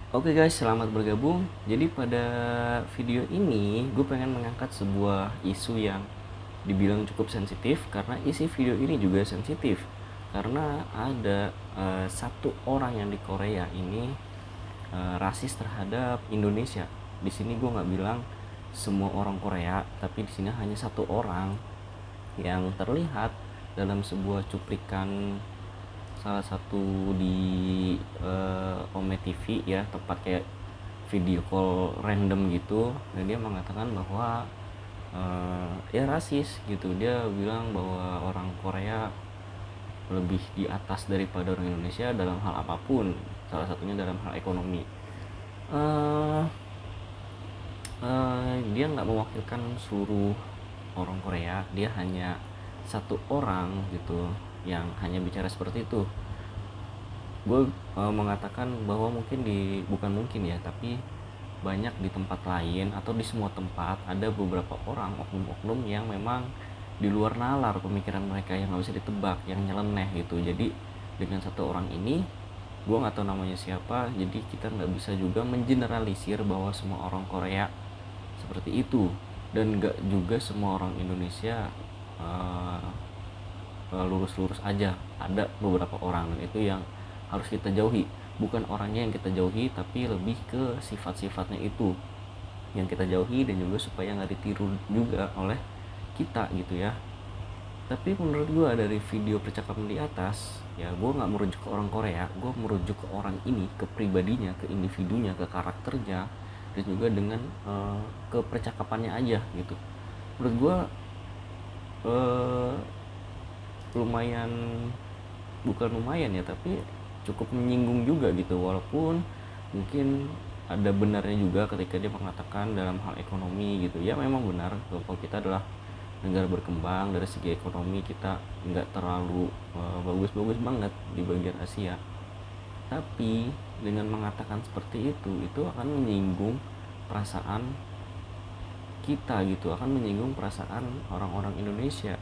Oke guys, selamat bergabung. Jadi pada video ini gue pengen mengangkat sebuah isu yang dibilang cukup sensitif karena isi video ini juga sensitif. Karena ada satu orang yang di Korea ini rasis terhadap Indonesia. Di sini gue nggak bilang semua orang Korea, tapi di sini hanya satu orang yang terlihat dalam sebuah cuplikan salah satu di Ome TV ya, tempat kayak video call random gitu, dan dia mengatakan bahwa ya rasis gitu. Dia bilang bahwa orang Korea lebih di atas daripada orang Indonesia dalam hal apapun, salah satunya dalam hal ekonomi. eh dia nggak mewakilkan seluruh orang Korea, dia hanya satu orang gitu yang hanya bicara seperti itu. Gue mengatakan bahwa mungkin bukan mungkin ya, tapi banyak di tempat lain atau di semua tempat ada beberapa orang, oknum-oknum yang memang di luar nalar pemikiran mereka, yang nggak bisa ditebak, yang nyeleneh gitu. Jadi dengan satu orang ini, gue nggak tahu namanya siapa, jadi kita nggak bisa juga mengeneralisir bahwa semua orang Korea seperti itu, dan nggak juga semua orang Indonesia uh, lurus-lurus aja. Ada beberapa orang, dan itu yang harus kita jauhi. Bukan orangnya yang kita jauhi, tapi lebih ke sifat-sifatnya itu yang kita jauhi, dan juga supaya nggak ditiru juga oleh kita gitu ya. Tapi menurut gue dari video percakapan di atas, ya gue nggak merujuk ke orang Korea, gue merujuk ke orang ini, ke pribadinya, ke individunya, ke karakternya, dan juga dengan ke percakapannya aja gitu. Menurut gue uh, lumayan, bukan lumayan ya, tapi cukup menyinggung juga gitu. Walaupun mungkin ada benarnya juga ketika dia mengatakan dalam hal ekonomi gitu ya, memang benar bahwa kita adalah negara berkembang. Dari segi ekonomi kita nggak terlalu bagus-bagus banget di bagian Asia, tapi dengan mengatakan seperti itu akan menyinggung perasaan kita gitu, akan menyinggung perasaan orang-orang Indonesia.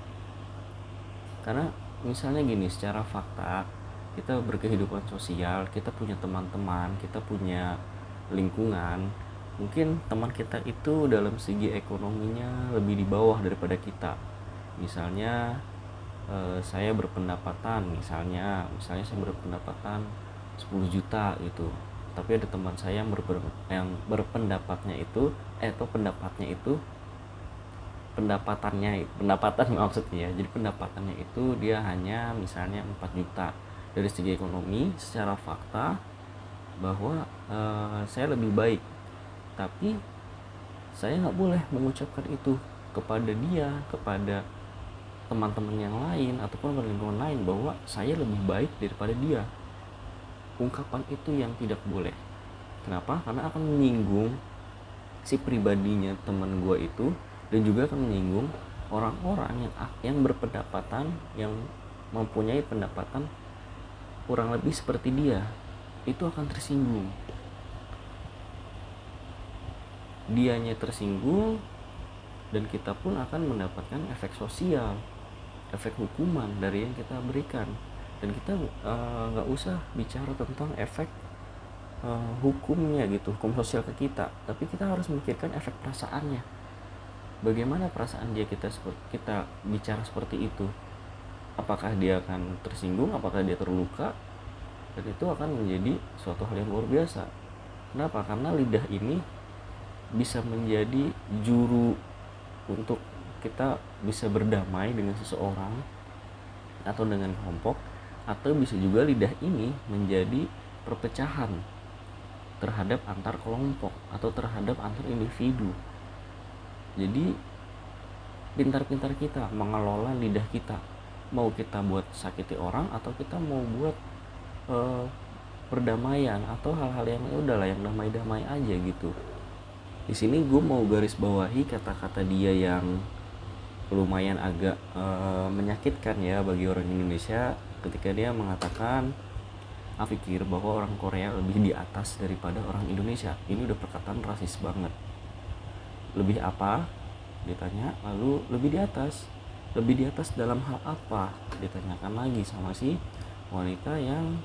Karena misalnya gini, secara fakta kita berkehidupan sosial, kita punya teman-teman, kita punya lingkungan. Mungkin teman kita itu dalam segi ekonominya lebih di bawah daripada kita. Misalnya saya berpendapatan, misalnya saya berpendapatan 10 juta gitu, tapi ada teman saya yang berpendapatnya itu atau pendapatan maksudnya ya. Jadi pendapatannya itu dia hanya misalnya 4 juta. Dari segi ekonomi secara fakta bahwa saya lebih baik, tapi saya nggak boleh mengucapkan itu kepada dia, kepada teman-teman yang lain ataupun lingkungan lain, bahwa saya lebih baik daripada dia. Ungkapan itu yang tidak boleh. Kenapa? Karena akan menyinggung si pribadinya teman gue itu, dan juga akan menyinggung orang-orang yang berpendapatan, yang mempunyai pendapatan kurang lebih seperti dia. Itu akan tersinggung, dianya tersinggung, dan kita pun akan mendapatkan efek sosial, efek hukuman dari yang kita berikan. Dan kita nggak usah bicara tentang efek hukumnya gitu, hukum sosial ke kita, tapi kita harus memikirkan efek perasaannya. Bagaimana perasaan dia, kita bicara seperti itu, apakah dia akan tersinggung, apakah dia terluka. Dan itu akan menjadi suatu hal yang luar biasa. Kenapa? Karena lidah ini bisa menjadi juru untuk kita bisa berdamai dengan seseorang atau dengan kelompok, atau bisa juga lidah ini menjadi perpecahan terhadap antar kelompok atau terhadap antar individu. Jadi pintar-pintar kita mengelola lidah kita, mau kita buat sakiti orang atau kita mau buat perdamaian atau hal-hal yang udahlah, yang damai-damai aja gitu. Di sini gue mau garis bawahi kata-kata dia yang lumayan agak menyakitkan ya bagi orang Indonesia, ketika dia mengatakan, pikir bahwa orang Korea lebih di atas daripada orang Indonesia. Ini udah perkataan rasis banget. Lebih apa? Ditanya. Lalu lebih di atas. Lebih di atas dalam hal apa? Ditanyakan lagi sama si wanita yang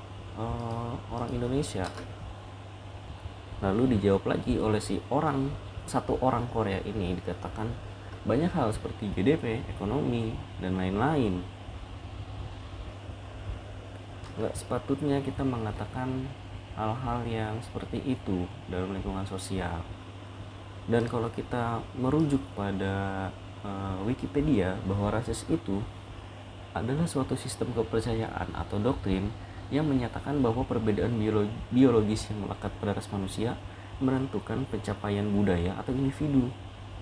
orang Indonesia. Lalu dijawab lagi oleh satu orang Korea ini, dikatakan banyak hal seperti GDP, ekonomi, dan lain-lain. Nggak sepatutnya kita mengatakan hal-hal yang seperti itu dalam lingkungan sosial. Dan kalau kita merujuk pada Wikipedia, bahwa rasis itu adalah suatu sistem kepercayaan atau doktrin yang menyatakan bahwa perbedaan biologis yang melekat pada ras manusia menentukan pencapaian budaya atau individu,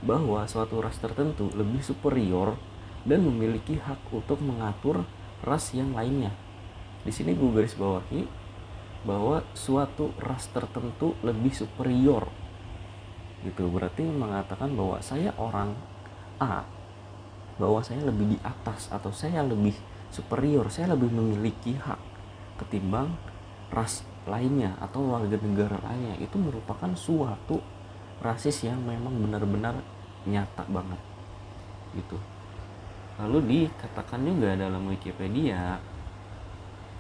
bahwa suatu ras tertentu lebih superior dan memiliki hak untuk mengatur ras yang lainnya. Di sini gue garis bawahi bahwa suatu ras tertentu lebih superior, gitu. Berarti mengatakan bahwa saya orang A, bahwa saya lebih di atas atau saya lebih superior, saya lebih memiliki hak ketimbang ras lainnya atau warga negara lainnya. Itu merupakan suatu rasis yang memang benar-benar nyata banget, gitu. Lalu dikatakan juga dalam Wikipedia,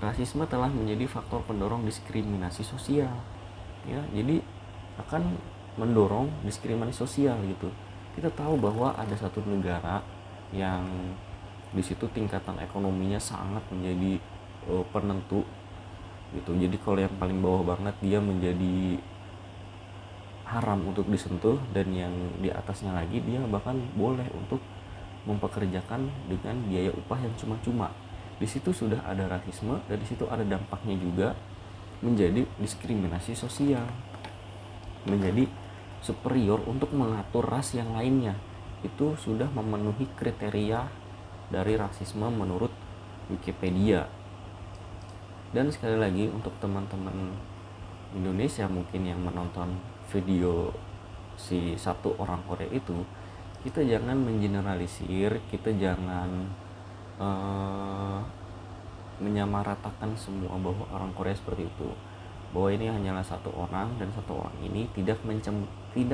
rasisme telah menjadi faktor pendorong diskriminasi sosial. Ya, jadi akan mendorong diskriminasi sosial, gitu. Kita tahu bahwa ada satu negara yang di situ tingkatan ekonominya sangat menjadi penentu, gitu. Jadi kalau yang paling bawah banget dia menjadi haram untuk disentuh, dan yang di atasnya lagi dia bahkan boleh untuk mempekerjakan dengan biaya upah yang cuma-cuma. Di situ sudah ada rasisme, dan di situ ada dampaknya juga menjadi diskriminasi sosial, menjadi superior untuk mengatur ras yang lainnya. Itu sudah memenuhi kriteria dari rasisme menurut Wikipedia. Dan sekali lagi untuk teman-teman Indonesia mungkin yang menonton video si satu orang Korea itu, kita jangan mengeneralisir, kita jangan menyamaratakan semua bahwa orang Korea seperti itu, bahwa ini hanyalah satu orang, dan satu orang ini tidak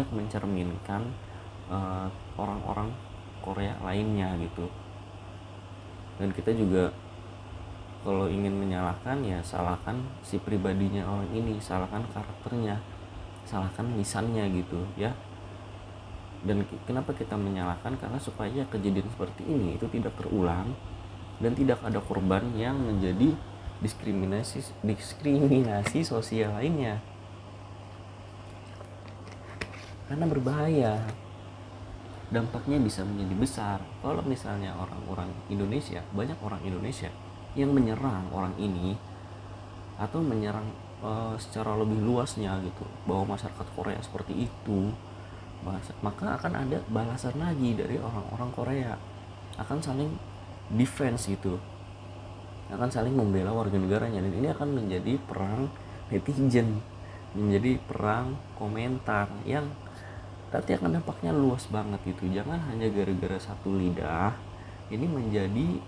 mencerminkan orang-orang Korea lainnya, gitu. Dan kita juga kalau ingin menyalahkan, ya salahkan si pribadinya orang ini, salahkan karakternya, salahkan lisannya, gitu ya. Dan kenapa kita menyalahkan? Karena supaya kejadian seperti ini itu tidak terulang dan tidak ada korban yang menjadi diskriminasi sosial lainnya. Karena berbahaya, dampaknya bisa menjadi besar. Kalau misalnya orang-orang Indonesia, banyak orang Indonesia yang menyerang orang ini atau menyerang secara lebih luasnya, gitu, bahwa masyarakat Korea seperti itu, maka akan ada balasan lagi dari orang-orang Korea, akan saling defense, gitu, akan saling membela warga negaranya. Dan ini akan menjadi perang netizen, menjadi perang komentar yang nanti akan dampaknya luas banget, gitu. Jangan hanya gara-gara satu lidah ini menjadi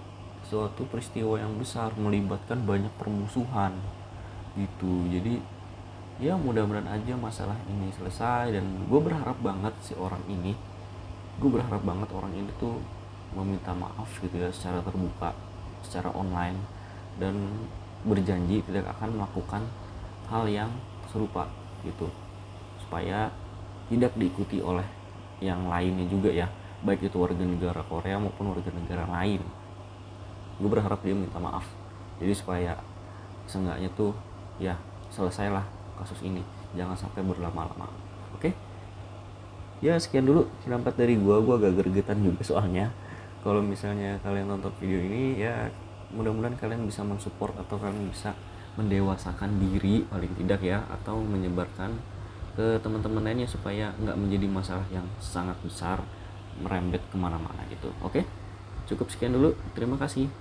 suatu peristiwa yang besar, melibatkan banyak permusuhan, gitu. Jadi ya mudah-mudahan aja masalah ini selesai, dan gue berharap banget orang ini tuh meminta maaf, gitu ya, secara terbuka, secara online, dan berjanji tidak akan melakukan hal yang serupa, gitu, supaya tidak diikuti oleh yang lainnya juga, ya, baik itu warga negara Korea maupun warga negara lain. Gue berharap dia minta maaf, jadi supaya seenggaknya tuh ya selesailah kasus ini, jangan sampai berlama-lama. Oke? Ya sekian dulu pendapat dari gue agak gergetan juga soalnya. Kalau misalnya kalian nonton video ini, ya mudah-mudahan kalian bisa mensupport atau kalian bisa mendewasakan diri paling tidak, ya, atau menyebarkan ke teman-teman lainnya supaya nggak menjadi masalah yang sangat besar merembet kemana-mana, gitu. Oke, cukup sekian dulu, terima kasih.